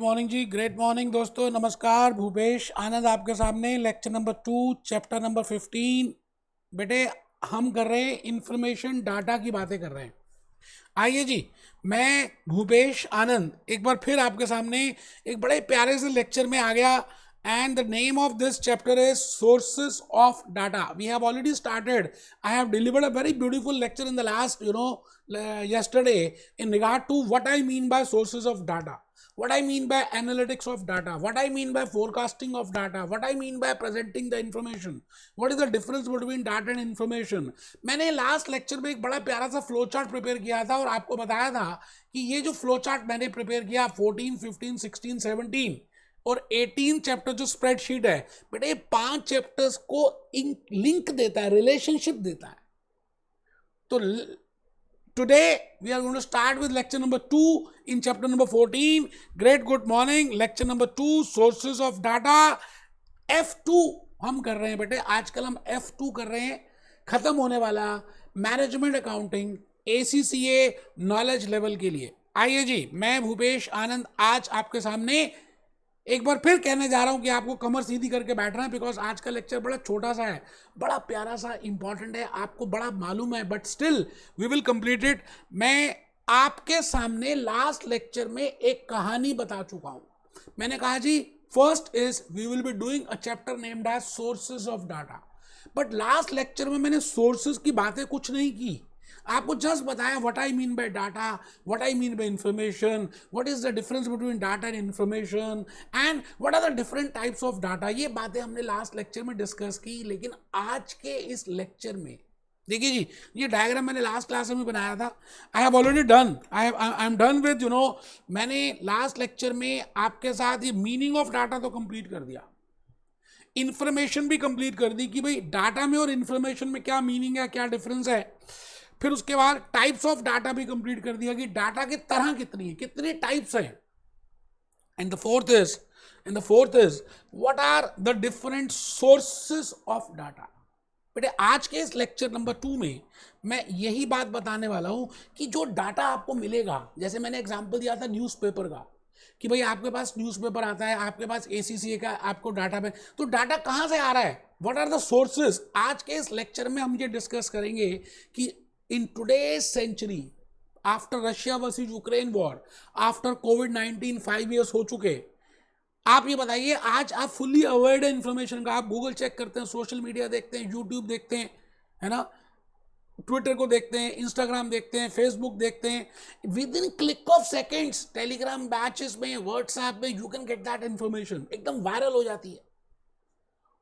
Morning जी, great morning दोस्तों। नमस्कार, भूपेश आनंद आपके सामने, लेक्चर नंबर 2, चैप्टर नंबर 15। बेटे हम कर रहे हैं इंफॉर्मेशन डाटा की बातें कर रहे हैं। आइए जी, मैं भूपेश आनंद एक बार फिर आपके सामने एक बड़े प्यारे से लेक्चर में आ गया। And the name of this chapter is sources of data. We have already started. I have delivered a very beautiful lecture in the last, yesterday in regard to what I mean by sources of data, what I mean by analytics of data, what I mean by forecasting of data, what I mean by presenting the information, what is the difference between data and information. मैंने last lecture में एक बड़ा प्यारा सा flow chart prepare किया था और आपको बताया था कि ये जो फ्लो चार्ट मैंने प्रिपेयर किया 14, 15, 16, 17 और 18 चैप्टर जो स्प्रेडशीट है बेटा, ये 5 चैप्टर्स को लिंक देता है, रिलेशनशिप देता है। तो today we are going to start with lecture number 2 in chapter number 14। Great good morning. Lecture number 2, sources of data, F2 हम कर रहे हैं बेटे। आजकल हम F2 कर रहे हैं, खत्म होने वाला management accounting ACCA knowledge level के लिए। आइए जी, मैं भूपेश आनंद आज आपके सामने एक बार फिर कहने जा रहा हूं कि आपको कमर सीधी करके बैठना है, बिकॉज आज का लेक्चर बड़ा छोटा सा है, बड़ा प्यारा सा, इंपॉर्टेंट है, आपको बड़ा मालूम है, but still we will complete it. मैं आपके सामने लास्ट लेक्चर में एक कहानी बता चुका हूं। मैंने कहा जी, first is we will be doing a chapter named as sources of data, but last lecture में मैंने सोर्सेज की बातें कुछ नहीं की, आपको जस्ट बताया what I mean by data, what I mean by information, what is the difference between data and information, and what are the different types of data. ये बातें हमने लास्ट लेक्चर में डिस्कस की। लेकिन आज के इस लेक्चर में देखिए जी, ये डायग्राम मैंने लास्ट क्लास में बनाया था। I have already done, I am done with मैंने लास्ट लेक्चर में आपके साथ ये मीनिंग ऑफ डाटा तो कंप्लीट कर दिया, इंफॉर्मेशन भी कंप्लीट कर दी कि भाई डाटा में और इंफॉर्मेशन में क्या मीनिंग है, क्या डिफरेंस है। फिर उसके बाद टाइप्स ऑफ डाटा भी कंप्लीट कर दिया कि डाटा की तरह कितनी है, कितनी टाइप्स हैं। And the fourth is what are the different sources of data. बेटे आज के इस लेक्चर नंबर 2 में मैं यही बात बताने वाला हूं कि जो डाटा आपको मिलेगा, जैसे मैंने एग्जांपल दिया था न्यूज़पेपर का कि भाई आपके पास न्यूज़पेपर आता है, आपके पास ACCA का आपको डाटा में, तो डाटा कहां से आ रहा है, व्हाट आर द सोर्सेस। आज के इस लेक्चर में हम ये डिस्कस करेंगे कि in today's century, after Russia versus Ukraine war, after COVID-19 5 years हो चुके, आप ये बताइए आज आप फुल्ली अवेयर्ड है इन्फॉर्मेशन का। आप गूगल चेक करते हैं, सोशल मीडिया देखते हैं, यूट्यूब देखते हैं, है ना, ट्विटर को देखते हैं, इंस्टाग्राम देखते हैं, फेसबुक देखते हैं, with in click of seconds Telegram batches में, व्हाट्सएप में you can get that information, एकदम वायरल हो जाती है।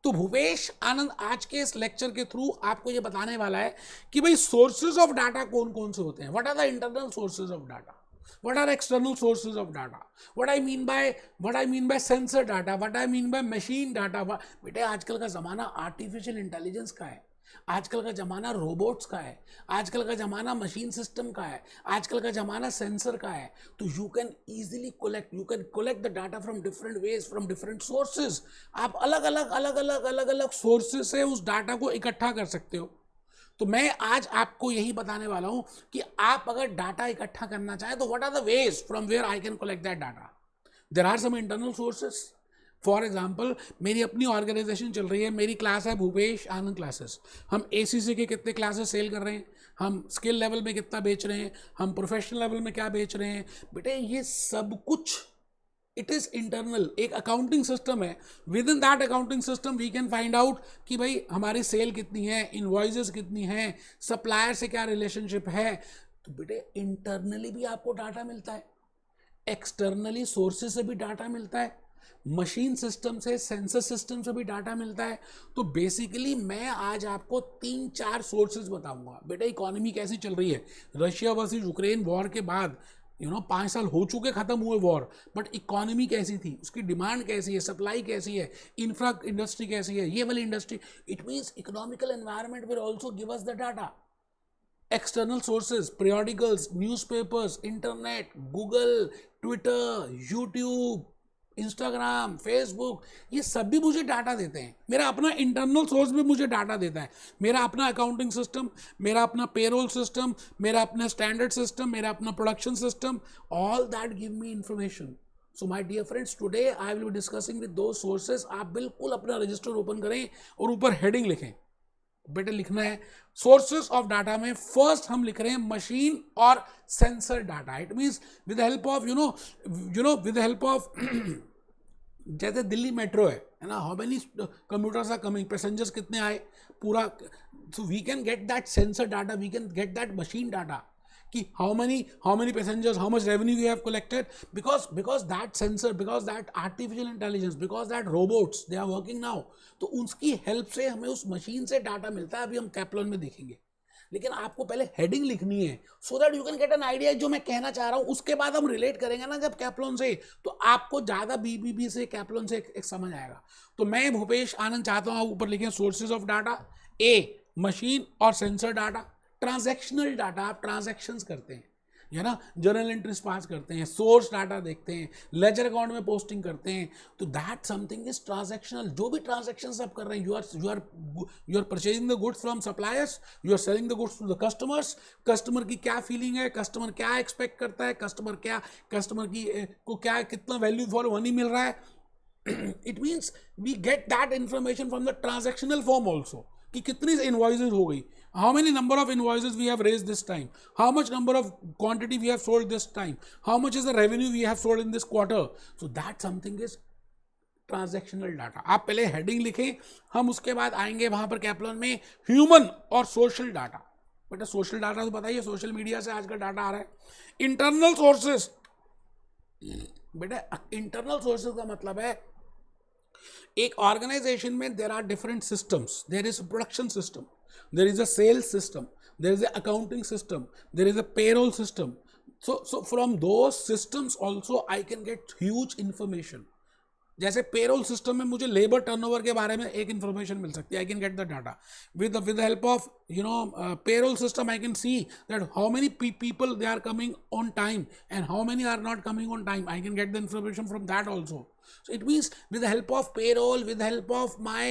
तो भूपेश आनंद आज के इस लेक्चर के थ्रू आपको ये बताने वाला है कि भाई सोर्सेज ऑफ डाटा कौन कौन से होते हैं, what are the internal sources of data, what are external sources of data, what I mean by sensor data, what I mean by machine data. बेटे आजकल का जमाना आर्टिफिशियल इंटेलिजेंस का है, आजकल का ज़माना रोबोट्स का है, आजकल का ज़माना मशीन सिस्टम का है, आजकल का ज़माना सेंसर का है। तो you can easily collect the data from different ways, from different sources. आप अलग अलग सोर्सेज से उस डाटा को इकट्ठा कर सकते हो। तो मैं आज आपको यही बताने वाला हूँ कि आप अगर डाटा इकट्ठा करना चाहें तो what are the ways from where I can collect that data. There are some internal sources. For example मेरी अपनी ऑर्गेनाइजेशन चल रही है, मेरी क्लास है भूपेश आनंद क्लासेस। हम ACCA के कितने क्लासेस सेल कर रहे हैं, हम स्किल लेवल में कितना बेच रहे हैं, हम प्रोफेशनल लेवल में क्या बेच रहे हैं। बेटे ये सब कुछ इट इज़ इंटरनल, एक अकाउंटिंग सिस्टम है। Within that accounting system we can find out कि भाई हमारी सेल कितनी है, इनवॉइसेस कितनी हैं, सप्लायर से क्या रिलेशनशिप है। तो बेटे इंटरनली भी आपको डाटा मिलता है, एक्सटर्नली सोर्सेज से भी डाटा मिलता है, मशीन सिस्टम से, सेंसर सिस्टम से भी डाटा मिलता है। तो बेसिकली मैं आज आपको 3-4 सोर्सेज बताऊंगा। बेटा इकोनॉमी कैसी चल रही है, रशिया वर्सेस यूक्रेन वॉर के बाद 5 साल हो चुके खत्म हुए वॉर, बट इकोनॉमी कैसी थी, उसकी डिमांड कैसी है, सप्लाई कैसी है, इंफ्रा इंडस्ट्री कैसी है, ये वाली industry. It means economical environment will also give us the data. External sources, periodicals, newspapers, internet, Google, Twitter, YouTube, Instagram, Facebook, ये सब भी मुझे डाटा देते हैं। मेरा अपना इंटरनल सोर्स भी मुझे डाटा देता है, मेरा अपना अकाउंटिंग सिस्टम, मेरा अपना पेरोल सिस्टम, मेरा अपना स्टैंडर्ड सिस्टम, मेरा अपना production system, all that give me information. So my dear friends, today I will be discussing with दो सोर्सेस. आप बिल्कुल अपना रजिस्टर ओपन करें और ऊपर हेडिंग लिखें. बेटे लिखना है सोर्सेस ऑफ डाटा में फर्स्ट हम लिख रहे हैं मशीन और sensor data. It means with help of with help of जैसे दिल्ली मेट्रो है ना, how many commuters are coming, passengers कितने आए, पूरा. So we can get that sensor data, we can get that machine data कि how many passengers, how much revenue you have collected, because that sensor, because that artificial intelligence, because that robots they are working now. तो उसकी help से हमें उस machine से data मिलता है. अभी हम कैप्लॉन में देखेंगे, लेकिन आपको पहले हेडिंग लिखनी है सो that you can get an idea जो मैं कहना चाह रहा हूं. उसके बाद हम रिलेट करेंगे ना जब कैप्लॉन से, तो आपको ज्यादा बीबीबी से कैप्लॉन से एक समझ आएगा. तो मैं भूपेश आनंद चाहता हूं ऊपर लिखें sources of data. A machine और सेंसर डाटा. ट्रांजैक्शनल डाटा, आप ट्रांजैक्शंस करते हैं, है ना, जर्नल एंट्रीज पास करते हैं, सोर्स डाटा देखते हैं, लेजर अकाउंट में पोस्टिंग करते हैं, तो दैट समथिंग इज ट्रांजैक्शनल. जो भी ट्रांजैक्शंस आप कर रहे हैं, you are purchasing the goods from suppliers, you are selling the goods to the customers. Customer की क्या फीलिंग है, कस्टमर क्या एक्सपेक्ट करता है, कस्टमर की को क्या कितना वैल्यू फॉर मनी मिल रहा है. It means we get that information from the transactional form also कि कितनी इनवॉइसेज हो गई, how many number of invoices we have raised this time, how much number of quantity we have sold this time, how much is the revenue we have sold in this quarter. So that something is transactional data. आप पहले heading लिखें, हम उसके बाद आएंगे वहां पर कैप्लॉन में ह्यूमन और सोशल डाटा. बेटा सोशल डाटा तो बताइए, सोशल मीडिया से आजकल डाटा आ रहा है. इंटरनल सोर्सेस, बेटा इंटरनल सोर्सेस का मतलब है एक ऑर्गेनाइजेशन में there are different systems. There is production system, there is a sales system, there is a accounting system, there is a payroll system. So from those systems also I can get huge information. जैसे payroll system में मुझे labour turnover के बारे में एक information मिल सकती है. I can get the data with the help of payroll system. I can see that how many people they are coming on time and how many are not coming on time. I can get the information from that also. So it means with the help of payroll, with the help of my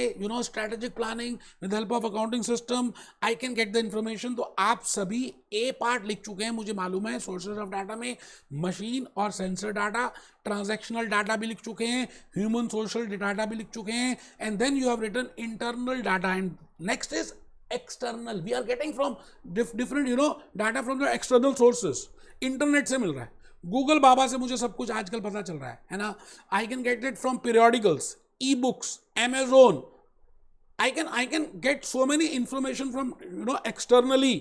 strategic planning, with the help of accounting system, I can get the information. तो आप सभी ए part लिख चुके हैं, मुझे मालूम है. Sources of data में मशीन और सेंसर डाटा, ट्रांजैक्शनल डाटा भी लिख चुके हैं, ह्यूमन सोशल डाटा भी लिख चुके हैं, and then you have written internal data. And next is external. We are getting from different data from the external sources. Internet से मिल रहा है, गूगल बाबा से मुझे सब कुछ आजकल पता चल रहा है ना. आई can get it from periodicals, e books, Amazon. I can get so many information from externally.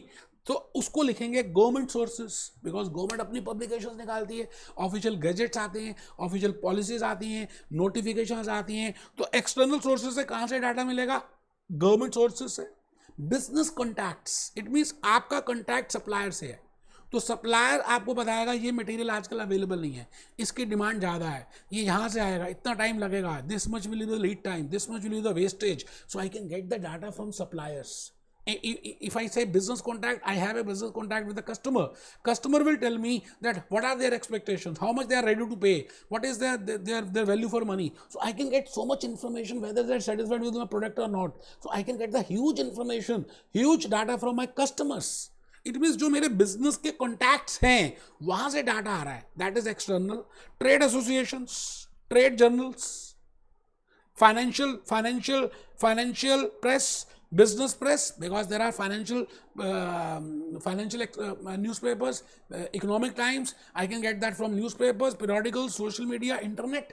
तो उसको लिखेंगे गवर्नमेंट सोर्सेस, बिकॉज गवर्नमेंट अपनी पब्लिकेशंस निकालती है, ऑफिशियल गैजेट्स आते हैं, ऑफिशियल पॉलिसीज आती हैं, नोटिफिकेशंस आती हैं. तो एक्सटर्नल सोर्सेज से कहाँ से डाटा मिलेगा? गवर्नमेंट सोर्सेज से. बिजनेस कॉन्टैक्ट्स, इट मीन्स आपका कॉन्टैक्ट सप्लायर से है, तो सप्लायर आपको बताएगा ये मटेरियल आजकल अवेलेबल नहीं है, इसकी डिमांड ज़्यादा है, ये यहाँ से आएगा, इतना टाइम लगेगा, this much will be the lead time, this much will be the wastage. So I can get the data from suppliers. If I say business contact, I have a business contact with the customer. Customer will tell me that what are their expectations, how much they are ready to pay, what is their value for money. So I can get so much information whether they are satisfied with my product or not. So I can get the huge information, huge data from my customers. It means जो मेरे business के contacts हैं वहां से data आ रहा है, that is external. Trade associations, trade journals, financial press, business press, because there are financial newspapers, economic times. I can get that from newspapers, periodicals, social media, internet.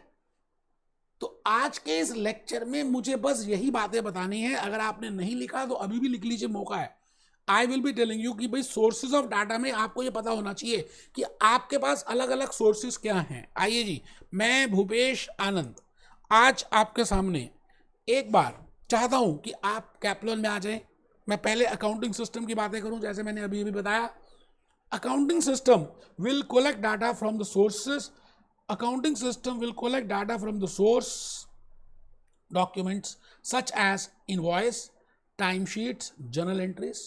तो आज के इस लेक्चर में मुझे बस यही बातें बतानी है. अगर आपने नहीं लिखा तो अभी भी लिख लीजिए, मौका है. आई विल बी टेलिंग यू कि भाई सोर्सेज ऑफ डाटा में आपको ये पता होना चाहिए कि आपके पास अलग अलग सोर्सेज क्या हैं. आइए जी, मैं भूपेश आनंद आज आपके सामने एक बार चाहता हूं कि आप कैप्लॉन में आ जाएं. मैं पहले अकाउंटिंग सिस्टम की बातें करूं, जैसे मैंने अभी बताया. Accounting system will collect data from the sources. Accounting system will collect data from the source documents such as invoice, time sheets, journal entries.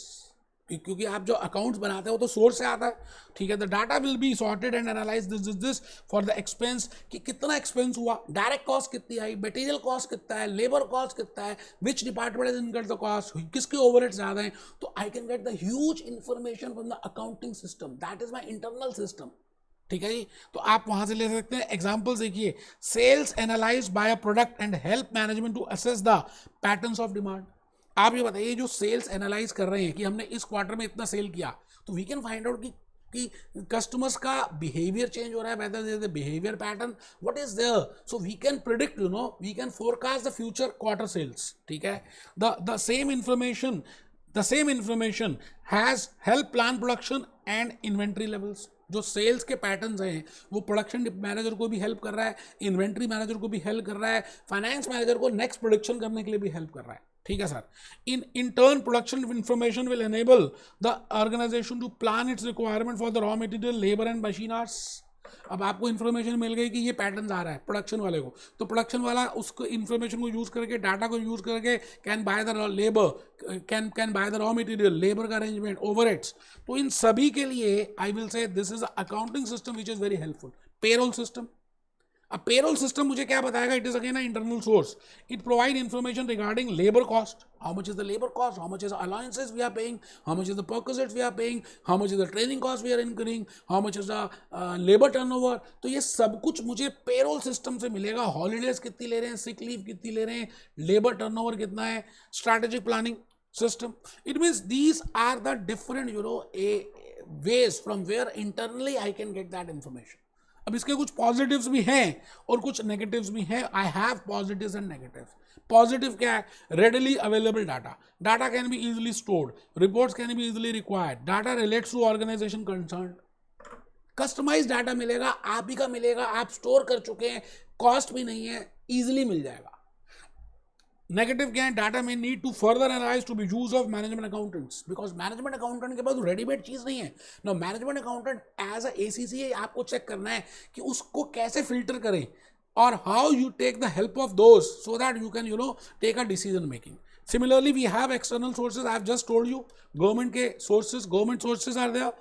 क्योंकि आप जो अकाउंट्स बनाते हो तो सोर्स से आता है, ठीक है. The data will be sorted and analyse this for the expense, कि कितना एक्सपेंस हुआ, डायरेक्ट कॉस्ट कितनी आई, मटेरियल कॉस्ट कितना है, लेबर कॉस्ट कितना है, which department is incurred the cost, किसके ओवरहेड्स ज़्यादा हैं. तो आई can get the huge information from the accounting system. That is my internal system. ठीक है जी। तो आप वहां से ले सकते हैं। एग्जाम्पल्स देखिए, sales analyse by a product and help management to assess the patterns of demand. आप ये बताइए, जो सेल्स एनालाइज कर रहे हैं कि हमने इस क्वार्टर में इतना सेल किया, तो वी कैन फाइंड आउट कि कस्टमर्स का बिहेवियर चेंज हो रहा है, whether there is a behaviour pattern, what is there, so we can predict, we can forecast the future quarter sales. ठीक है, the same information has help plan production and inventory levels. जो sales के patterns हैं वो production manager को भी help कर रहा है, इन्वेंट्री मैनेजर को भी हेल्प कर रहा है, फाइनेंस मैनेजर को नेक्स्ट प्रोडक्शन करने के लिए भी हेल्प कर रहा है। ठीक है sir. In turn production information will enable the organisation to plan its requirement for the raw material, labour and machine hours. अब आपको इन्फॉर्मेशन मिल गई कि ये पैटर्न आ रहा है प्रोडक्शन वाले को, तो प्रोडक्शन वाला उसको इन्फॉर्मेशन को यूज करके, डाटा को यूज करके can buy the labour, can buy the raw material, labour का अरेंजमेंट, ओवरहेड्स। तो इन सभी के लिए I will say this is accounting system which is very helpful. Payroll system, अब पेरोल सिस्टम मुझे क्या बताएगा? It is again internal source. It provide information regarding labour cost, how much is the labour cost, how much is allowances we are paying, how much is the perquisites we are paying, how much is the training cost we are incurring, how much is the labour turnover. तो ये सब कुछ मुझे payroll system से मिलेगा। Holidays कितनी ले रहे हैं, सिक लीव कितनी ले रहे हैं, लेबर टर्नओवर कितना है, strategic planning system. It means these are the different ways from where internally I can get that information. अब इसके कुछ पॉजिटिव्स भी हैं और कुछ नेगेटिव्स भी हैं। I have positives and negatives. Positive क्या है? Readily available data, data can be easily stored, reports can be easily required, data relates to organisation concern, customise data मिलेगा, आप ही का मिलेगा, आप स्टोर कर चुके हैं, कॉस्ट भी नहीं है, इजिली मिल जाएगा। नेगेटिव क्या है? डाटा में need to further analyse to be use of management accountants, because management accountant के पास रेडीमेड चीज नहीं है ना। Management accountant as a ACC आपको चेक करना है कि उसको कैसे फिल्टर करें और how you take the help of those so that you can take a decision making. Similarly, we have external sources. I have just told you, government के sources, government sources are there.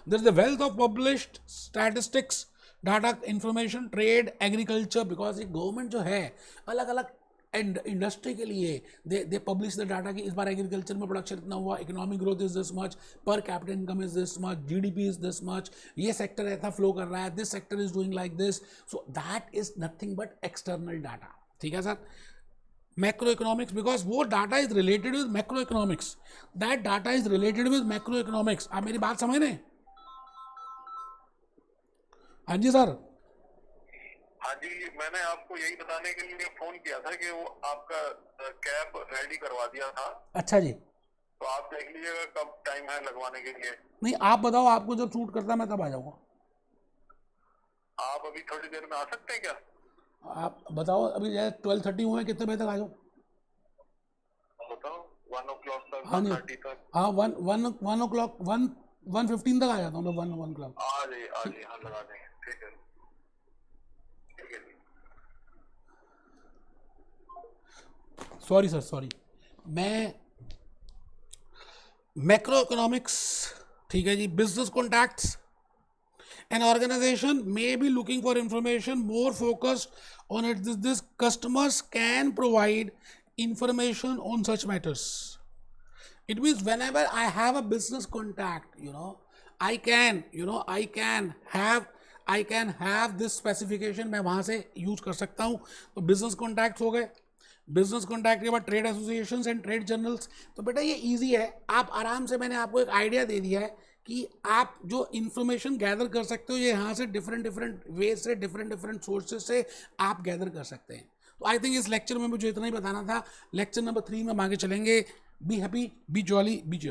There's the wealth of published statistics, data, information, trade, agriculture, because ये government जो है अलग अलग industry के लिए they publish the data कि इस बार एग्रीकल्चर में प्रोडक्शन इतना हुआ, economic growth is this much, per capital income is this much, GDP is this much, ये सेक्टर ऐसा फ्लो कर रहा है, this sector is doing like this. So that is nothing but external data. ठीक है sir. Macroeconomics, because वो data is related with macroeconomics, that data is related with macroeconomics. आप मेरी बात समझ रहे हैं? हाँ जी सर। हाँ जी, मैंने आपको यही बताने के लिए फोन किया था कि वो आपका कैब रेडी करवा दिया था। अच्छा जी। तो आप देख लीजिएगा कब टाइम है लगवाने के लिए। नहीं, आप बताओ, आपको जब शूट करता है मैं तब आ जाऊँगा। आप अभी थोड़ी देर में आ सकते हैं क्या? आप बताओ, अभी 12:30 हुए, कितने बजे तक आ जाऊँ? बताओ 1 o'clock तक, हाँ नहीं, 1:30 तक। हाँ 1 o'clock, 1:15 तक आ जाता हूँ मैं, 1 o'clock। आ जाइए, हाँ लगा देंगे। ठीक है, ठीक है। Sorry sir, sorry. मैं मैक्रो इकोनॉमिक्स, ठीक है जी, business contacts. An organization may be looking for information more focused on it. This customers can provide information on such matters. It means whenever I have a business contact, I can have this specification, मैं वहाँ से use कर सकता हूँ। तो business contacts हो गए। Business contact के बाद trade associations and trade journals. तो बेटा ये इजी है, आप आराम से, मैंने आपको एक आइडिया दे दिया है कि आप जो इन्फॉर्मेशन गैदर कर सकते हो, ये यहाँ से डिफरेंट वेज से, डिफरेंट सोर्सेज से आप गैदर कर सकते हैं। तो आई थिंक इस लेक्चर में मुझे इतना ही बताना था। लेक्चर नंबर 3 में हम आगे चलेंगे। Be happy, be jolly, be Joy.